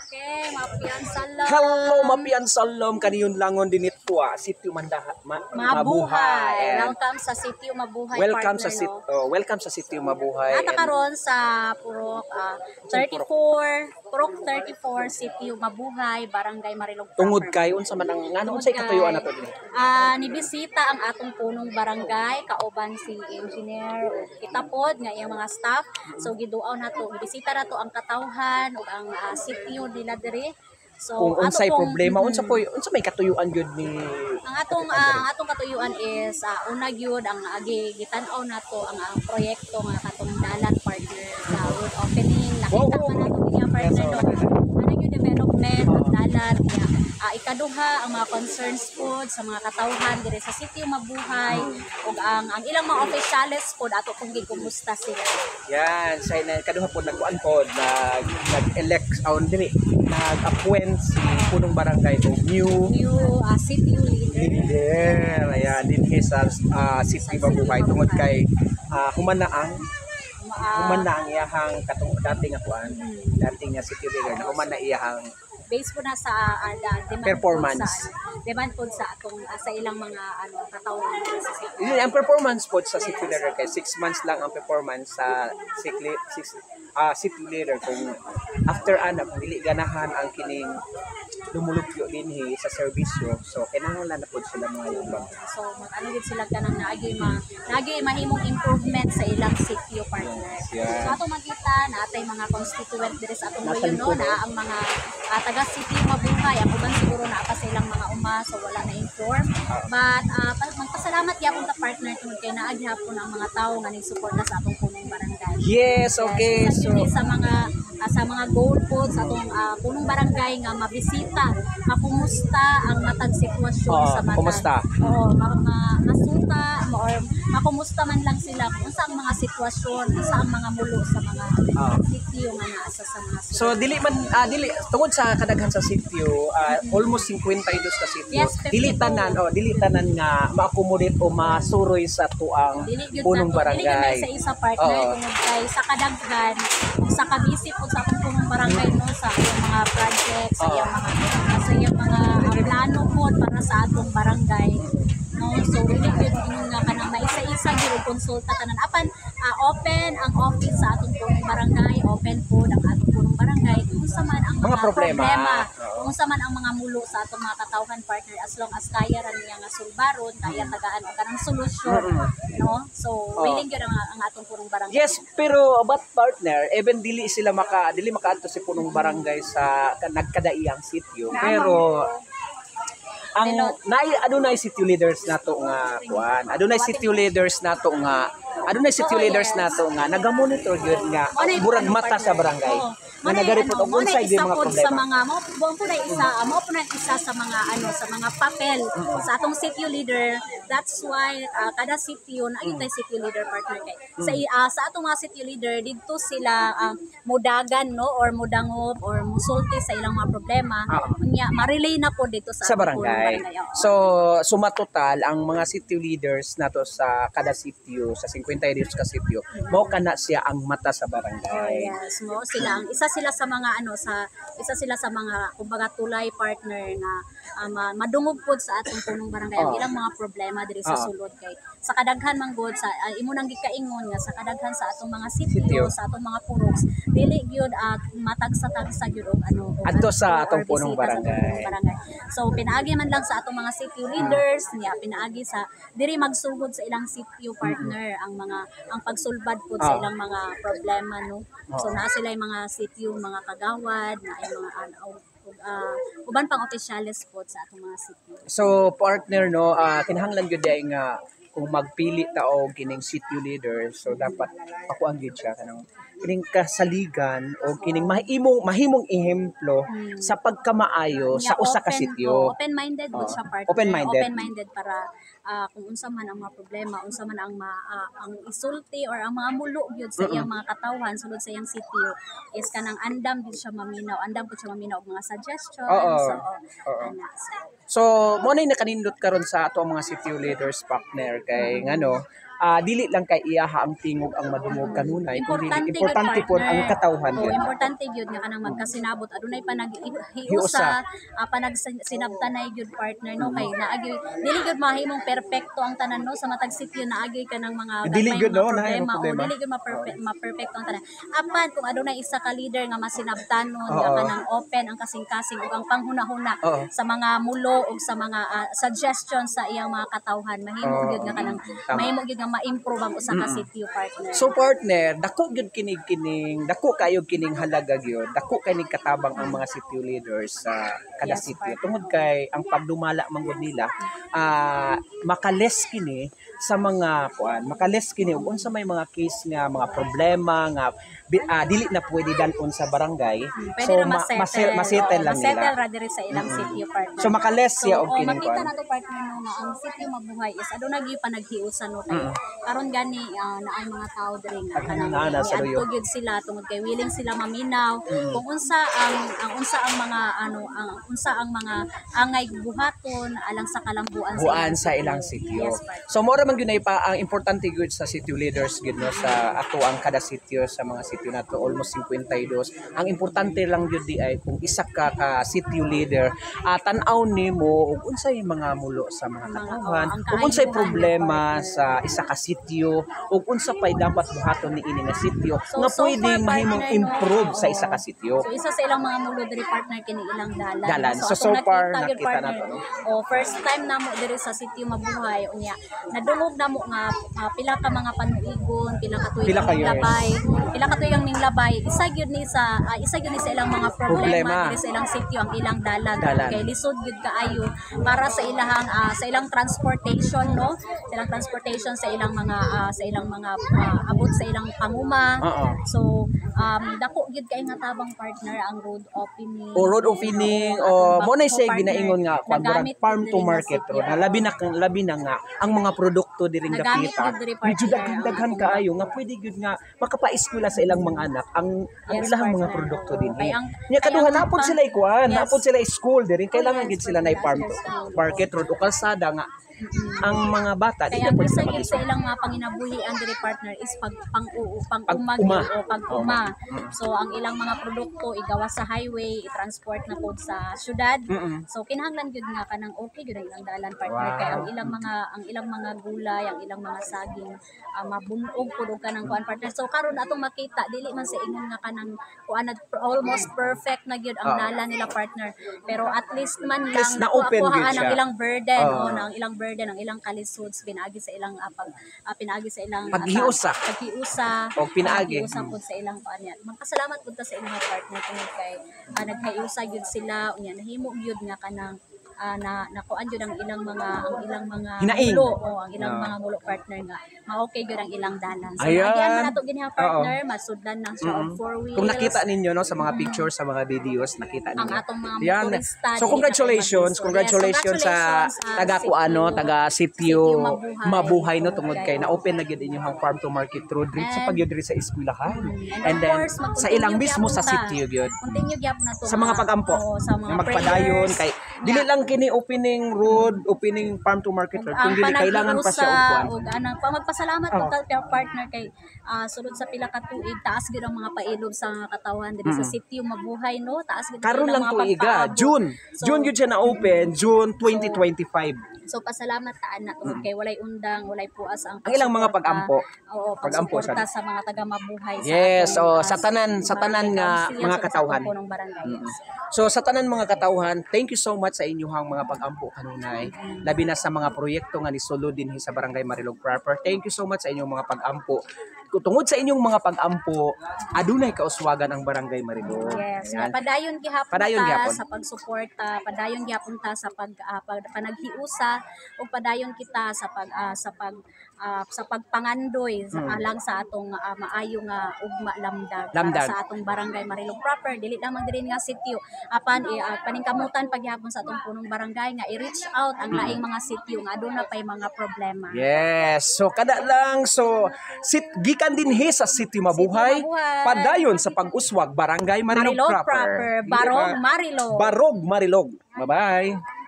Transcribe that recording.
Okay, mapian salam. Hello, mapian salam kaniyon langon dinit po Sitio Mabuhay. Welcome sa Sitio Mabuhay. Welcome partner, sa welcome sa Sitio Mabuhay. Ata karon sa Purok 34 Sitio Mabuhay, Barangay Marilog. Tungod kay unsa man ang ngano unsay katuyuan nato dinhi? Nibisita ang atong punong barangay kauban si engineer o kitapod nga iyang mga staff. So giduaw nato, gibisita nato ang katawhan ug ang sitio nila diri. So Kung unsay problema, unsa may katuyuan gyud ni ang atong katuyuan is una gyud ang gitan-aw nato ang proyekto nga katong dalan partner sa road opening. Nakita man nato niya partner no. Ano yung development ng dalan niya. Ikaduha ang mga concerns po sa mga katawhan dire sa Sitio Mabuhay ug ang ilang mga officials po ato kung gikumusta sila. Yan, sa kaduha po nagkuan po nag-elect diri nag-appoint si punong barangay o new sitio leader. Ayan, dinhi sa Sitio Mabuhay tungod kay humana ang iyahang katong dating nga city leader na humana iyahang based po na sa demand performance. Demand po sa atong sa ilang mga katawhan sa city. Ang performance po sa city leader kay 6 months lang ang performance sa city leader kung after dili ganahan ang kining lumulupyo dinhi sa serbisyo, so kinahanglan na po sila mga yumbang. So gid sila kanang naagi mahimong improvement sa ilang sitio partners. Yeah. So ato makita na atay mga constituent diri sa atong rehiyon no na ang mga taga Sitio Mabuhay ang uban siguro na pa sa ilang mga so wala na inform, but magpasalamat gyapon ta partner tungod kay naagi hapon ang mga tawo nga ning-suporta sa atong punong barangay. Yes, okay. So sa mga goal po sa atong punong barangay nga mabisita, makumusta ang matag sitwasyon sa matag. Kumusta? Masuta or makumusta man lang sila kung sa mga sitwasyon, sa mga mulo sa mga sitio nga naa sa mga sitio. So dili tungod sa kadaghan sa sitio, almost 52 ka sitio. Yes, dili tanan nga ma-accommodate o masuroy sa tuang punong barangay. Dili sa isa partner tungod kay sa kadaghan sa kabisi po sa atong punong barangay no sa iyang mga projects, sa iyang mga plano po para sa atong barangay. No, so dili gyud nga kanang maisa-isa gyud konsulta tanan apan open ang office sa atong punong barangay, open po ang atong punong barangay kung sa man ang mga problema, kung sa man ang mga mulo sa atong mga katawhan partner, as long as kaya ra niya nga sulbaron, kaya tagaan og kanang solusyon, no? So willing gyud ang atong punong barangay. Yes, pero but partner, even dili makaadto si punong barangay sa nagkadaiyang sitio, pero ang adunay city leaders nato nga adunay city leaders nato nga naga-monitor gyud nga murag mata sa barangay nga nagareport og unsay gyud mga problema sa mga mo po na isa sa mga papel sa atong city leader. That's why kada sitio na tay city leader partner kay sa atong mga city leader didto sila mudagan no or mudangob or musulti sa ilang mga problema unya ma-relay na po dito sa barangay. So suma total ang mga city leaders nato sa kada sitio sa 52 ka sitio mao kana siya ang mata sa barangay. Yes, mo sila ang isa sila sa mga kumbaga tulay partner na madungog pod sa atong punong barangay ang ilang mga problema diri sa sulod kay sa kadaghan man gud sa imo nang gikaingon nga sa kadaghan sa atong mga sitio sa atong mga puroks dili gyud matagsa-tagsa gyud og adto sa atong punong barangay. So pinaagi man lang sa atong mga sitio leaders niya pinaagi sa diri magsugod sa ilang sitio partner ang pagsulbad pod sa ilang mga problema no. So naa sila yung mga sitio mga kagawad na ay mga uban pang opisyales po sa atong mga sitio. So partner no, kinahanglan gyud nga kung magpili ta og kining sitio leader, so dapat ako ang gyud siya kanang kining kasaligan o kining mahimong ehemplo sa pagkamaayo sa usa ka sitio. Open-minded po siya partner. Open-minded para kung unsa man ang mga problema, unsa man ang isulti or ang mga mulo gyud sa iyang mga katawhan sulod sa iyang sitio is kanang andam gyud siya maminaw og mga suggestions. So mo na nakanindot karon sa ato ang mga sitio leaders partner kay ngano dili lang kay iyaha ang tingog ang madungog kanunay kundi Importante importante yun, po partner. ang katawhan Oo, gyud. importante yun nga kanang magkasinabot adunay pa Hiusa. naghiusa panag sinabtanay gyud partner no kay naagi dili gyud mahimong perpekto ang tanan no sa matag sitio naagi ka ng mga Dili gagmay gyud, mga no, na yung problema o problema. dili gyud ma-perfecto ang tanan. Apan kung adunay isa ka leader nga masinabtanon Oo. nga kanang open ang kasing-kasing ug ang panghuna-huna Oo. sa mga mulo ug sa mga suggestions sa iyang mga katawhan mahimo Oo. gyud nga kanang Tama. mahimo gyud nga ma-improve ang usa ka sitio partner. So partner, dako gyud kining dako kayo kining halaga gyud. Dako kay ning katabang ang mga city leaders sa kada Yes, sitio. partner. Tungod kay ang pagdumala man gud nila makales kini sa mga kuan, makales kini ug unsa may mga case nga mga problema nga dili na pwede dalon sa barangay. Pwede na ma-settle. masettle lang Ma-settle nila. ra diri sa ilang sitio partner. So makales siya og oo, kining makita kuan. na to partner no nga ang sitio mabuhay is aduna gyud panaghiusan no kay karon gani na ang mga tao diri nga kanang Nana sa luyo. gyud sila tungod kay willing sila maminaw kung unsa ang mga ang unsa ang mga angay buhaton alang sa kalambuan buan sa ilang sitio. Yes, partner. So mora man gyud na ang importante gyud sa city leaders gyud no sa ato ang kada sitio sa mga sitio nato almost 52. Ang importante lang gyud di ay kung isa ka city leader tan-aw nimo ug unsay mga mulo sa mga katawhan, ang ug unsay kaayuhan, problema partner. sa isa ka sitio ug unsa pay dapat buhaton ni ini nga sitio nga so pwedeng far, mahimong partner, no? improve sa Oo. isa ka sitio. So isa sa ilang mga mulo diri partner kini ilang dalan. Dalan. So, atong far, gyud, nakita partner. nato, no? Oh, first time namo diri sa sitio mabuhay unya. Nadungog namo nga pila ka mga panuigon, pila ka tuig Pila ka ning years. labay. Pila ka tuig ang ning labay. Isa gyud ni sa ilang mga Problema. problema diri sa ilang sitio ang ilang dalan. Dalan. Kay lisod gyud kaayo para sa ilang transportation no. Sa ilang transportation sa ilang mga abot sa ilang panguma. Oo. So, dako gyud kay nga tabang partner ang road opening. O road opening o mo na siya ginaingon nga kwan Nagamit farm gyud to diri nga market sitio. ro na labi na nga ang mga produkto diring Nagamit dapita gyud diri, medyo partner, daghan ang kaayo nga pwede gyud nga makapaeskwela sa ilang mga anak ang Yes, ilahang mga partner. produkto Oo. din Kaya ang- nya kaduha kaya ang napod pang- sila ikuan Yes. napod sila school diri kailangan yes, gid sila na farm to yes. market road o kalsada nga ang mga bata di Kaya na pwede isa sa gyud mag sa ilang mga panginabuhian diri partner is pang-umag Pag-uma. o pag-uma. So ang ilang mga produkto igawa sa highway, i-transport na pod sa syudad. So kinahanglan gyud nga kanang okay gyud ang ilang dalan partner Wow. kay ang ilang mga gulay, ang ilang mga saging mabunog pod og kanang kuan partner. So karon atong makita dili man sa ingon nga kanang kuan almost perfect na gyud ang dalan nila partner. Pero at least man lang least na-open gyud nakuhaan ang siya. ilang burden Oo. o ang ilang burden, ang ilang kalisods pinaagi sa ilang pinaagi sa ilang Paghiusa. paghiusa O pinaagi. paghiusa pud sa ilang kuan yan. Magpasalamat pud ta sa ilang partner tungod kay naghiusa gyud sila unya nahimo gyud nga kanang nakuan gyud ang ilang mga Hinaing. mulo o ang ilang Oo. mga mulo partner nga ma-okay gyud ang ilang dalan. So Ayan. nagyan man nato gini partner masudlan na siya og 4 wheels. kung nakita ninyo no sa mga pictures sa mga videos nakita ang ninyo atong mga yan. motorista. So congratulations, congratulations sa taga kuano, taga sitio mabuhay no tungod kay na-open na gyud inyong farm to market road diri sa pagyud diri sa eskwelahan. And then sa ilang mismo sa sitio gyud. Continue gyapon na to. Sa mga pag-ampo. Oo, sa mga Magpadayon prayers. kay dili lang kini opening road, opening farm to market road. Kung dili kailangan pa siya og upuan. anang magpasalamat po kay partner kay sulod sa pila ka tuig taas gyud ang mga pailob sa mga katawhan diri sa sitio mabuhay no taas gyud Karon ang lang mga tuiga, pagpaabot. June. So, June gyud siya na open, June 2025. So pasalamat taan na tungod kay walay undang, walay puas ang Ang ilang mga pagsuporta. pag-ampo. Oo, Pag-ampo pagsuporta sa- sa mga taga mabuhay Yes, atong, sa tanan nga mga katawhan. Sa atong barangay. So sa tanan mga katawhan, thank you so much sa inyong mga pag-ampo kanunay. Labi na sa mga proyekto nga nisulod din sa Barangay Marilog proper. Thank you so much sa inyong mga pag-ampo. Tungod sa inyong mga pag-ampo, adunay kauswagan ang Barangay Marilog. Yes, Ayan. padayon gihapon Padayon ta gihapon. sa pagsuporta, padayon gihapon ta sa panaghiusa ug padayon kita sa pagpangandoy alang sa atong maayo nga ugma lamdag Lamdag. para sa atong Barangay Marilog proper. Dili lamang diri nga sitio apan paningkamutan pagyapon sa atong punong barangay nga i-reach out ang laing mga sitio nga aduna pay mga problema. Yes. So kada lang gikan dinhi sa City Mabuhay, City Mabuhay. padayon sa pag-uswag Barangay Marilog Marilog proper. proper, Barog Diba? Marilog. Barog Marilog. Bye-bye.